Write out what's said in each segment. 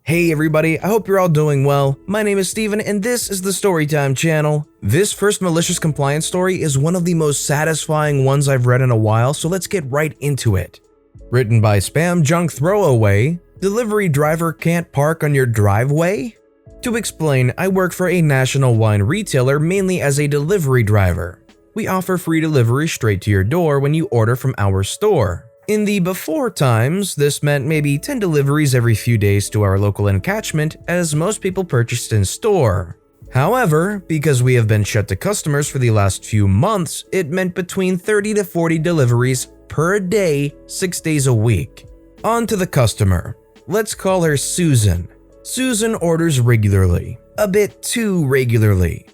Hey everybody, I hope you're all doing well. My name is Steven and this is the Storytime channel. This first malicious compliance story is one of the most satisfying ones I've read in a while, so let's get right into it. Written by Spamjunkthrowaway, delivery driver can't park on your driveway? To explain, I work for a national wine retailer mainly as a delivery driver. We offer free delivery straight to your door when you order from our store. In the before times, this meant maybe 10 deliveries every few days to our local encatchment, as most people purchased in store. However, because we have been shut to customers for the last few months, it meant between 30 to 40 deliveries per day, 6 days a week. On to the customer. Let's call her Susan. Susan orders regularly, a bit too regularly,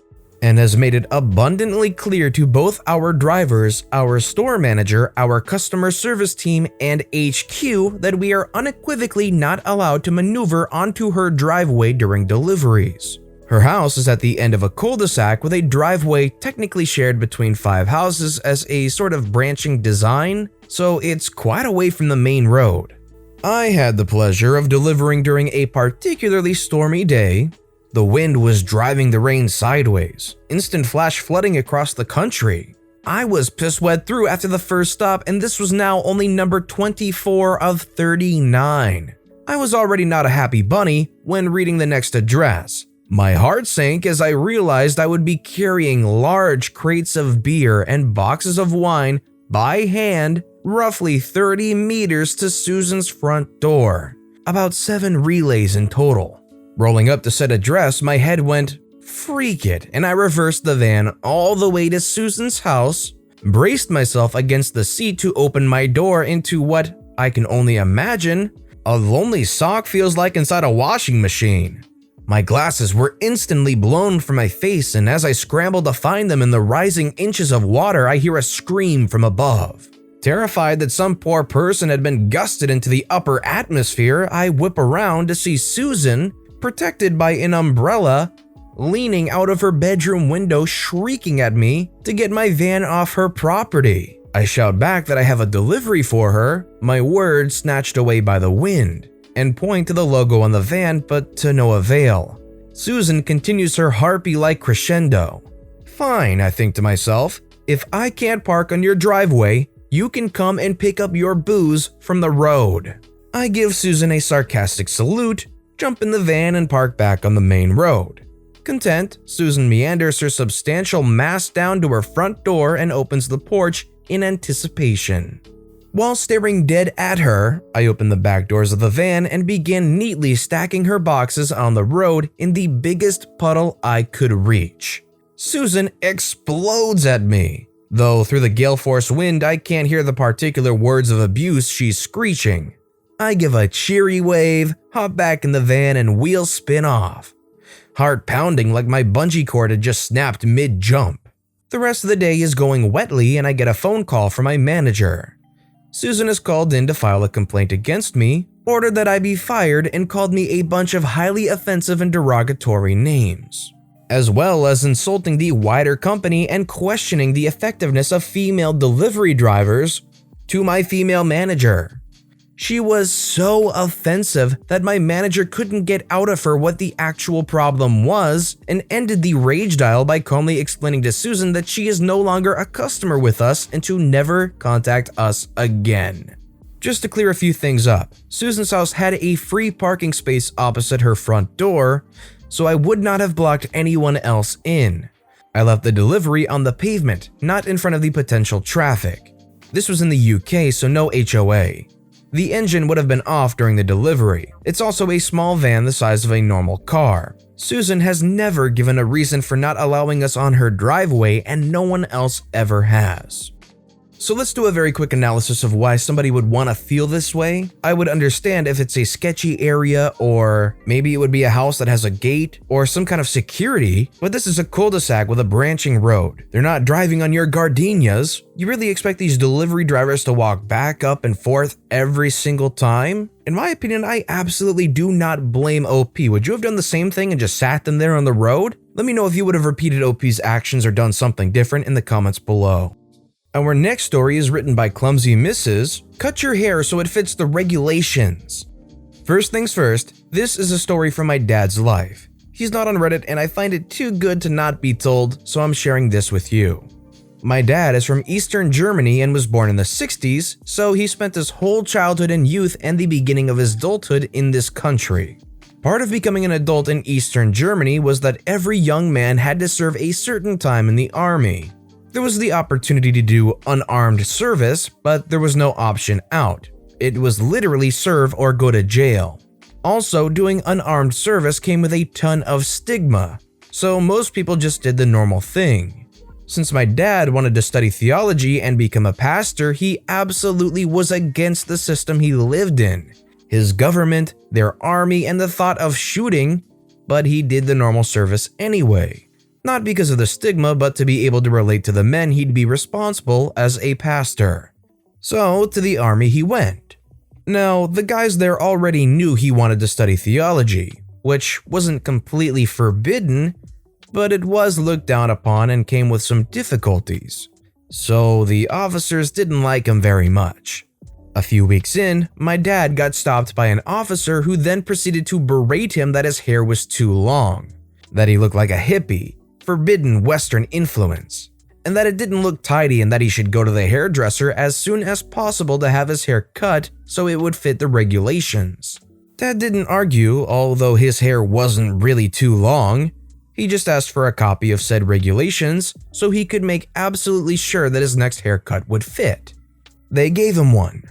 and has made it abundantly clear to both our drivers, our store manager, our customer service team, and HQ that we are unequivocally not allowed to maneuver onto her driveway during deliveries. Her house is at the end of a cul-de-sac with a driveway technically shared between 5 houses as a sort of branching design, so it's quite away from the main road. I had the pleasure of delivering during a particularly stormy day. The wind was driving the rain sideways, instant flash flooding across the country. I was piss wet through after the first stop, and this was now only number 24 of 39. I was already not a happy bunny when reading the next address. My heart sank as I realized I would be carrying large crates of beer and boxes of wine by hand, roughly 30 meters to Susan's front door. About 7 relays in total. Rolling up to said address, my head went, freak it, and I reversed the van all the way to Susan's house, braced myself against the seat to open my door into what, I can only imagine, a lonely sock feels like inside a washing machine. My glasses were instantly blown from my face, and as I scrambled to find them in the rising inches of water, I hear a scream from above. Terrified that some poor person had been gusted into the upper atmosphere, I whip around to see Susan, protected by an umbrella, leaning out of her bedroom window shrieking at me to get my van off her property. I shout back that I have a delivery for her, my words snatched away by the wind, and point to the logo on the van, but to no avail. Susan continues her harpy-like crescendo. Fine, I think to myself, if I can't park on your driveway, you can come and pick up your booze from the road. I give Susan a sarcastic salute, jump in the van and park back on the main road. Content, Susan meanders her substantial mass down to her front door and opens the porch in anticipation. While staring dead at her, I open the back doors of the van and begin neatly stacking her boxes on the road in the biggest puddle I could reach. Susan explodes at me, though through the gale force wind I can't hear the particular words of abuse she's screeching. I give a cheery wave, hop back in the van, and wheels spin off. Heart pounding like my bungee cord had just snapped mid-jump. The rest of the day is going wetly and I get a phone call from my manager. Susan is called in to file a complaint against me, ordered that I be fired, and called me a bunch of highly offensive and derogatory names, as well as insulting the wider company and questioning the effectiveness of female delivery drivers to my female manager. She was so offensive that my manager couldn't get out of her what the actual problem was and ended the rage dial by calmly explaining to Susan that she is no longer a customer with us and to never contact us again. Just to clear a few things up, Susan's house had a free parking space opposite her front door, so I would not have blocked anyone else in. I left the delivery on the pavement, not in front of the potential traffic. This was in the UK, so no HOA. The engine would have been off during the delivery. It's also a small van the size of a normal car. Susan has never given a reason for not allowing us on her driveway, and no one else ever has. So let's do a very quick analysis of why somebody would want to feel this way. I would understand if it's a sketchy area, or maybe it would be a house that has a gate or some kind of security, but this is a cul-de-sac with a branching road. They're not driving on your gardenias. You really expect these delivery drivers to walk back up and forth every single time? In my opinion, I absolutely do not blame OP. Would you have done the same thing and just sat them there on the road? Let me know if you would have repeated OP's actions or done something different in the comments below. Our next story is written by Clumsy Mrs. Cut your hair so it fits the regulations. First things first, this is a story from my dad's life. He's not on Reddit and I find it too good to not be told, so I'm sharing this with you. My dad is from Eastern Germany and was born in the 60s, so he spent his whole childhood and youth and the beginning of his adulthood in this country. Part of becoming an adult in Eastern Germany was that every young man had to serve a certain time in the army. There was the opportunity to do unarmed service, but there was no option out. It was literally serve or go to jail. Also, doing unarmed service came with a ton of stigma, so most people just did the normal thing. Since my dad wanted to study theology and become a pastor, he absolutely was against the system he lived in. His government, their army, and the thought of shooting, but he did the normal service anyway. Not because of the stigma, but to be able to relate to the men he'd be responsible as a pastor. So, to the army he went. Now, the guys there already knew he wanted to study theology, which wasn't completely forbidden, but it was looked down upon and came with some difficulties. So, the officers didn't like him very much. A few weeks in, my dad got stopped by an officer who then proceeded to berate him that his hair was too long, that he looked like a hippie, forbidden Western influence, and that it didn't look tidy and that he should go to the hairdresser as soon as possible to have his hair cut so it would fit the regulations. Dad didn't argue, although his hair wasn't really too long. He just asked for a copy of said regulations so he could make absolutely sure that his next haircut would fit. They gave him one.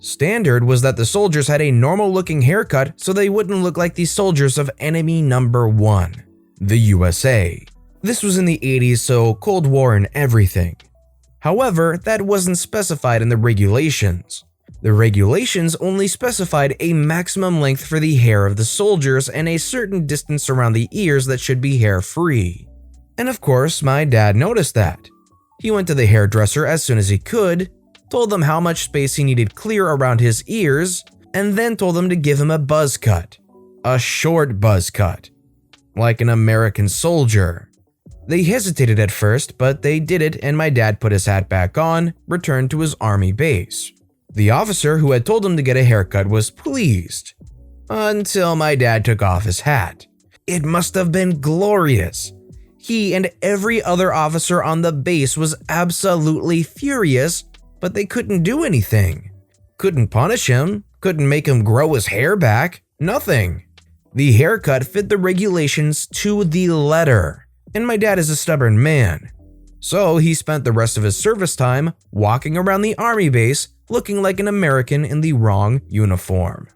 Standard was that the soldiers had a normal-looking haircut so they wouldn't look like the soldiers of enemy number one, the USA. This was in the 80s, so Cold War and everything. However, that wasn't specified in the regulations. The regulations only specified a maximum length for the hair of the soldiers and a certain distance around the ears that should be hair-free. And of course, my dad noticed that. He went to the hairdresser as soon as he could, told them how much space he needed clear around his ears, and then told them to give him a buzz cut. A short buzz cut. Like an American soldier. They hesitated at first, but they did it and my dad put his hat back on, returned to his army base. The officer who had told him to get a haircut was pleased. Until my dad took off his hat. It must have been glorious. He and every other officer on the base was absolutely furious, but they couldn't do anything. Couldn't punish him, couldn't make him grow his hair back, nothing. The haircut fit the regulations to the letter, and my dad is a stubborn man. So he spent the rest of his service time walking around the army base looking like an American in the wrong uniform.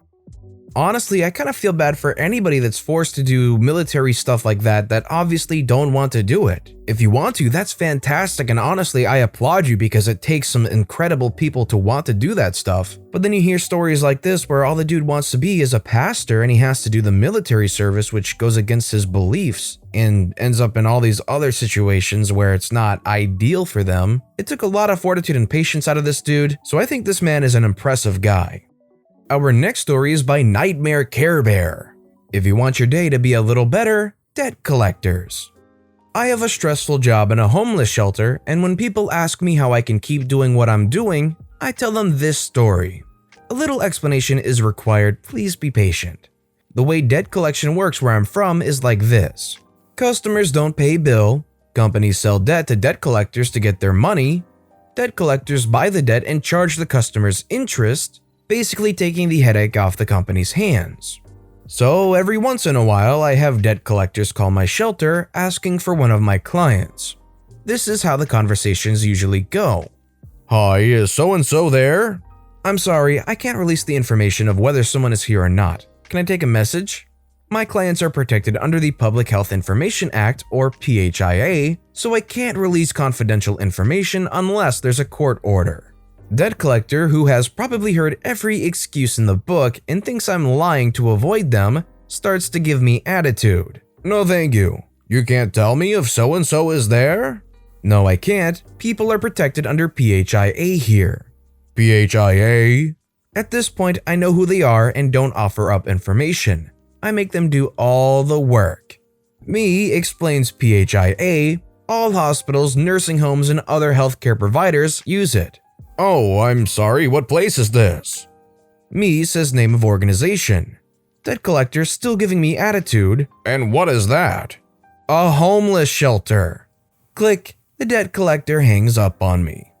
Honestly, I kind of feel bad for anybody that's forced to do military stuff like that obviously don't want to do it. If you want to, that's fantastic, and honestly, I applaud you because it takes some incredible people to want to do that stuff. But then you hear stories like this where all the dude wants to be is a pastor and he has to do the military service, which goes against his beliefs and ends up in all these other situations where it's not ideal for them. It took a lot of fortitude and patience out of this dude, so I think this man is an impressive guy. Our next story is by NightmareCarebear. If you want your day to be a little better, debt collectors. I have a stressful job in a homeless shelter, and when people ask me how I can keep doing what I'm doing, I tell them this story. A little explanation is required, please be patient. The way debt collection works where I'm from is like this. Customers don't pay bill, companies sell debt to debt collectors to get their money, debt collectors buy the debt and charge the customers interest, basically taking the headache off the company's hands. So every once in a while, I have debt collectors call my shelter asking for one of my clients. This is how the conversations usually go. Hi, is so-and-so there? I'm sorry, I can't release the information of whether someone is here or not. Can I take a message? My clients are protected under the Public Health Information Act, or PHIA, so I can't release confidential information unless there's a court order. Debt collector, who has probably heard every excuse in the book and thinks I'm lying to avoid them, starts to give me attitude. No thank you. You can't tell me if so-and-so is there? No, I can't. People are protected under PHIA here. PHIA? At this point, I know who they are and don't offer up information. I make them do all the work. Me, explains PHIA, all hospitals, nursing homes, and other healthcare providers use it. Oh, I'm sorry, what place is this? Me says name of organization. Debt collector still giving me attitude. And what is that? A homeless shelter. Click, the debt collector hangs up on me.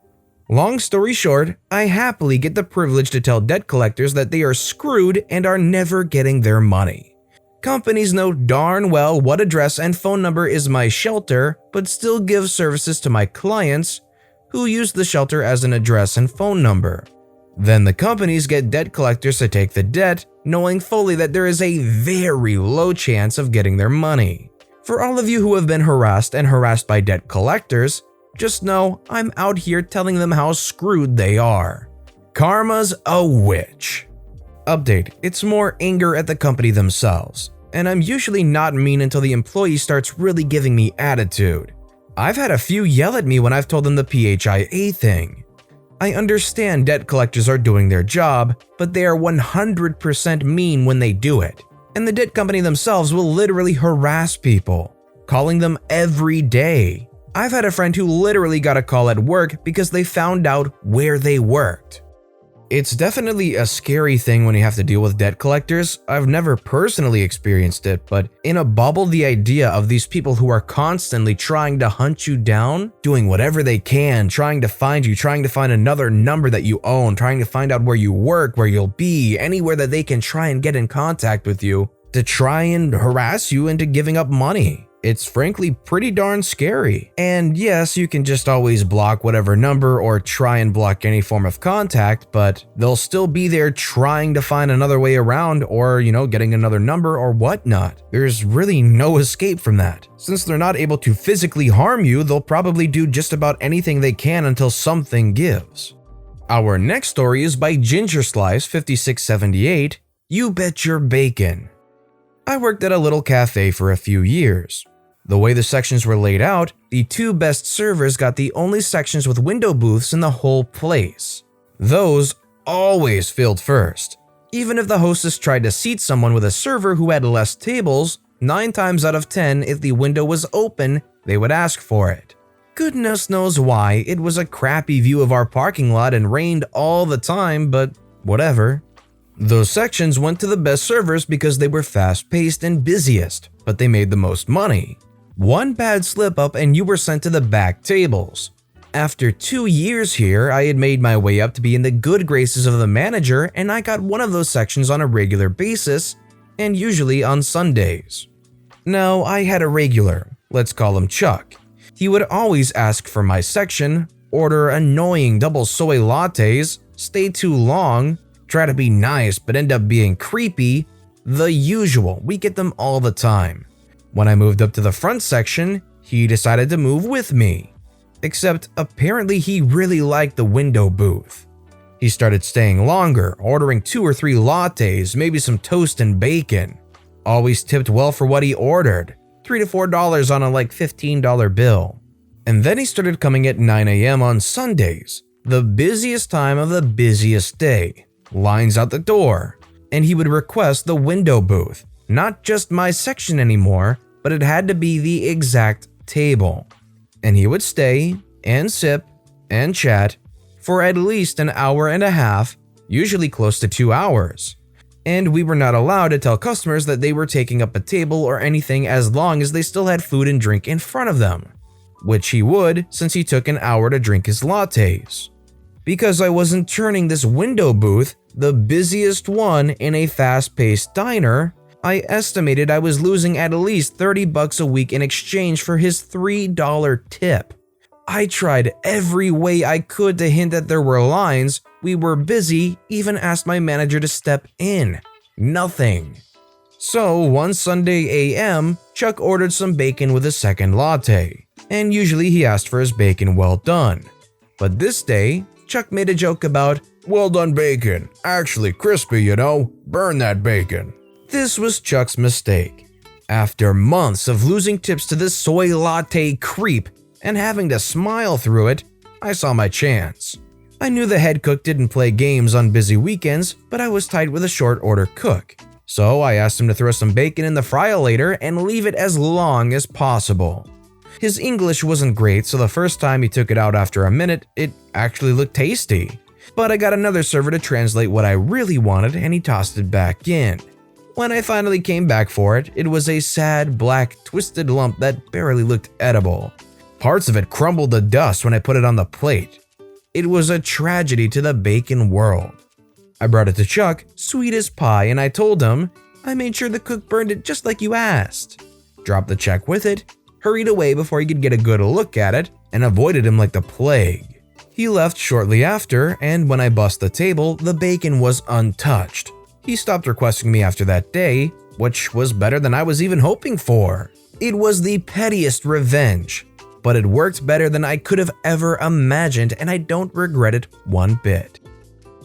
Long story short, I happily get the privilege to tell debt collectors that they are screwed and are never getting their money. Companies know darn well what address and phone number is my shelter, but still give services to my clients who use the shelter as an address and phone number. Then the companies get debt collectors to take the debt, knowing fully that there is a very low chance of getting their money. For all of you who have been harassed by debt collectors, just know I'm out here telling them how screwed they are. Karma's a witch. Update, it's more anger at the company themselves, and I'm usually not mean until the employee starts really giving me attitude. I've had a few yell at me when I've told them the PHIA thing. I understand debt collectors are doing their job, but they are 100% mean when they do it. And the debt company themselves will literally harass people, calling them every day. I've had a friend who literally got a call at work because they found out where they worked. It's definitely a scary thing when you have to deal with debt collectors. I've never personally experienced it, but in a bubble, the idea of these people who are constantly trying to hunt you down, doing whatever they can, trying to find you, trying to find another number that you own, trying to find out where you work, where you'll be, anywhere that they can try and get in contact with you to try and harass you into giving up money. It's frankly pretty darn scary. And yes, you can just always block whatever number or try and block any form of contact, but they'll still be there trying to find another way around or, getting another number or whatnot. There's really no escape from that. Since they're not able to physically harm you, they'll probably do just about anything they can until something gives. Our next story is by GingerSlice5678, You Bet Your Bacon. I worked at a little cafe for a few years. The way the sections were laid out, the two best servers got the only sections with window booths in the whole place. Those always filled first. Even if the hostess tried to seat someone with a server who had less tables, 9 times out of 10, if the window was open, they would ask for it. Goodness knows why, it was a crappy view of our parking lot and rained all the time, but whatever. Those sections went to the best servers because they were fast-paced and busiest, but they made the most money. One bad slip-up and you were sent to the back tables. After 2 years here, I had made my way up to be in the good graces of the manager, and I got one of those sections on a regular basis, and usually on Sundays. Now, I had a regular, let's call him Chuck. He would always ask for my section, order annoying double soy lattes, stay too long, try to be nice but end up being creepy, the usual, we get them all the time. When I moved up to the front section, he decided to move with me. Except apparently he really liked the window booth. He started staying longer, ordering 2 or 3 lattes, maybe some toast and bacon. Always tipped well for what he ordered, $3 to $4 on a $15 bill. And then he started coming at 9 a.m. on Sundays, the busiest time of the busiest day. Lines out the door, and he would request the window booth, not just my section anymore, but it had to be the exact table. And he would stay and sip and chat for at least an hour and a half, usually close to 2 hours. And we were not allowed to tell customers that they were taking up a table or anything as long as they still had food and drink in front of them, which he would since he took an hour to drink his lattes. Because I wasn't turning this window booth, the busiest one in a fast-paced diner, I estimated I was losing at least $30 a week in exchange for his $3 tip. I tried every way I could to hint that there were lines, we were busy, even asked my manager to step in. Nothing. So one Sunday AM, Chuck ordered some bacon with a second latte, and usually he asked for his bacon well done. But this day, Chuck made a joke about, well done bacon, actually crispy, burn that bacon. This was Chuck's mistake. After months of losing tips to this soy latte creep and having to smile through it, I saw my chance. I knew the head cook didn't play games on busy weekends, but I was tight with a short order cook. So I asked him to throw some bacon in the fryer-lator and leave it as long as possible. His English wasn't great, so the first time he took it out after a minute, it actually looked tasty. But I got another server to translate what I really wanted and he tossed it back in. When I finally came back for it, it was a sad, black, twisted lump that barely looked edible. Parts of it crumbled to dust when I put it on the plate. It was a tragedy to the bacon world. I brought it to Chuck, sweet as pie, and I told him, "I made sure the cook burned it just like you asked." Dropped the check with it, hurried away before he could get a good look at it, and avoided him like the plague. He left shortly after, and when I bussed the table, the bacon was untouched. He stopped requesting me after that day, which was better than I was even hoping for. It was the pettiest revenge, but it worked better than I could have ever imagined, and I don't regret it one bit.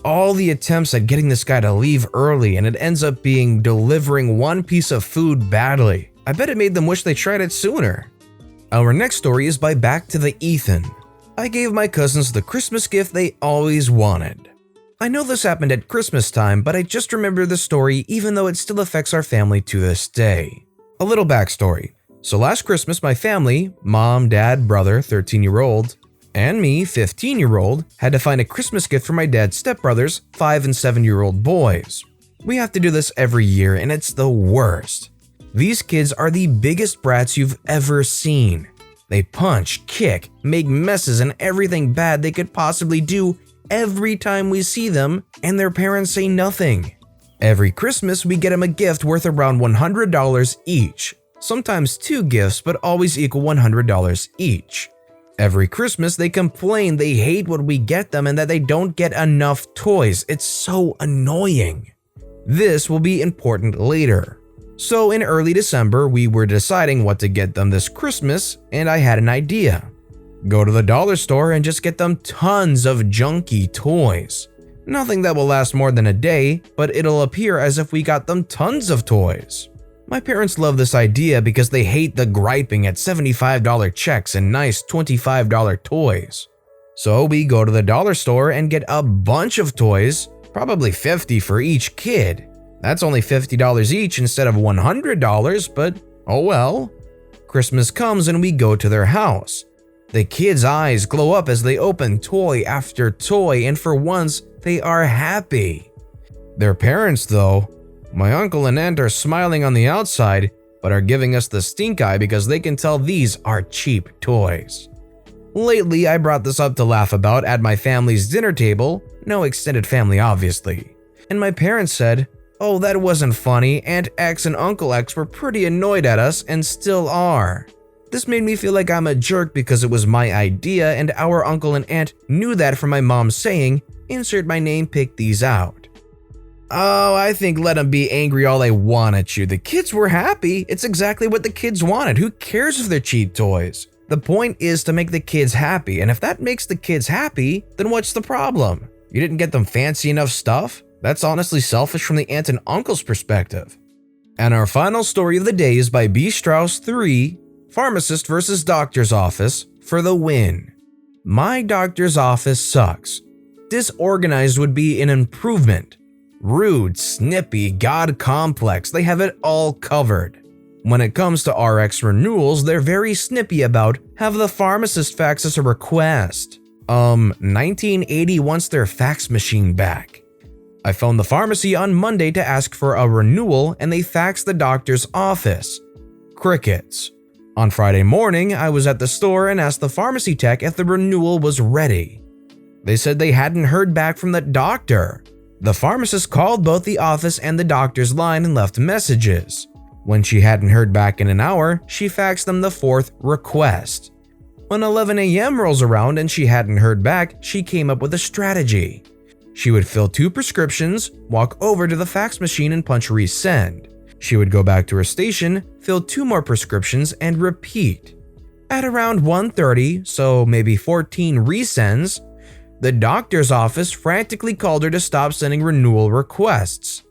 All the attempts at getting this guy to leave early, and it ends up being delivering one piece of food badly. I bet it made them wish they tried it sooner. Our next story is by Backtothe-ethan. I gave my cousins the Christmas gift they always wanted. I know this happened at Christmas time, but I just remember the story even though it still affects our family to this day. A little backstory. So last Christmas, my family, mom, dad, brother, 13-year-old, and me, 15-year-old, had to find a Christmas gift for my dad's stepbrothers, 5 and 7-year-old boys. We have to do this every year, and it's the worst. These kids are the biggest brats you've ever seen. They punch, kick, make messes, and everything bad they could possibly do every time we see them, and their parents say nothing. Every Christmas, we get them a gift worth around $100 each. Sometimes 2 gifts, but always equal $100 each. Every Christmas, they complain they hate what we get them and that they don't get enough toys. It's so annoying. This will be important later. So in early December, we were deciding what to get them this Christmas, and I had an idea. Go to the dollar store and just get them tons of junky toys. Nothing that will last more than a day, but it'll appear as if we got them tons of toys. My parents love this idea because they hate the griping at $75 checks and nice $25 toys. So we go to the dollar store and get a bunch of toys, probably 50 for each kid. That's only $50 each instead of $100, but oh well. Christmas comes and we go to their house. The kids' eyes glow up as they open toy after toy, and for once, they are happy. Their parents, though, my uncle and aunt, are smiling on the outside, but are giving us the stink eye because they can tell these are cheap toys. Lately, I brought this up to laugh about at my family's dinner table, no extended family obviously, and my parents said, "Oh, that wasn't funny. Aunt X and Uncle X were pretty annoyed at us and still are." This made me feel like I'm a jerk because it was my idea and our uncle and aunt knew that from my mom saying, "Insert my name, pick these out." Oh, I think let them be angry all they want at you. The kids were happy. It's exactly what the kids wanted. Who cares if they're cheap toys? The point is to make the kids happy, and if that makes the kids happy, then what's the problem? You didn't get them fancy enough stuff? That's honestly selfish from the aunt and uncle's perspective. And our final story of the day is by B. Strauss 3, Pharmacist vs. Doctor's Office, for the win. My doctor's office sucks. Disorganized would be an improvement. Rude, snippy, god complex, they have it all covered. When it comes to RX renewals, they're very snippy about have the pharmacist fax us a request. 1980 wants their fax machine back. I phoned the pharmacy on Monday to ask for a renewal and they faxed the doctor's office. Crickets. On Friday morning, I was at the store and asked the pharmacy tech if the renewal was ready. They said they hadn't heard back from the doctor. The pharmacist called both the office and the doctor's line and left messages. When she hadn't heard back in an hour, she faxed them the 4th request. When 11 a.m. rolls around and she hadn't heard back, she came up with a strategy. She would fill 2 prescriptions, walk over to the fax machine and punch resend. She would go back to her station, fill 2 more prescriptions, and repeat. At around 1:30, so maybe 14 resends, the doctor's office frantically called her to stop sending renewal requests.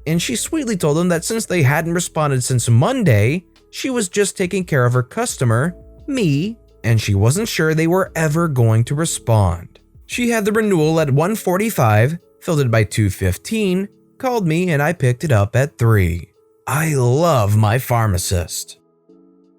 And she sweetly told them that since they hadn't responded since Monday, she was just taking care of her customer, me, and she wasn't sure they were ever going to respond. She had the renewal at 1:45, filled it by 2:15, called me, and I picked it up at 3. I love my pharmacist.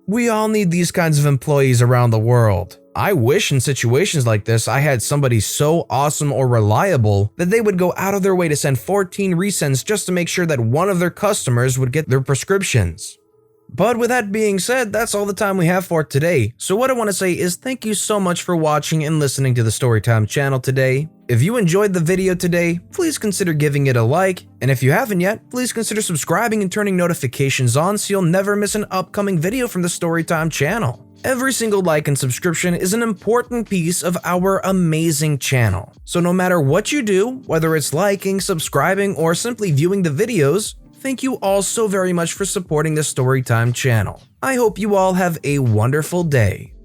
We all need these kinds of employees around the world. I wish in situations like this I had somebody so awesome or reliable that they would go out of their way to send 14 resends just to make sure that one of their customers would get their prescriptions. But with that being said, that's all the time we have for today. So what I want to say is thank you so much for watching and listening to the Storytime channel today. If you enjoyed the video today, please consider giving it a like, and if you haven't yet, please consider subscribing and turning notifications on so you'll never miss an upcoming video from the Storytime channel. Every single like and subscription is an important piece of our amazing channel. So no matter what you do, whether it's liking, subscribing, or simply viewing the videos, thank you all so very much for supporting the Storytime channel. I hope you all have a wonderful day.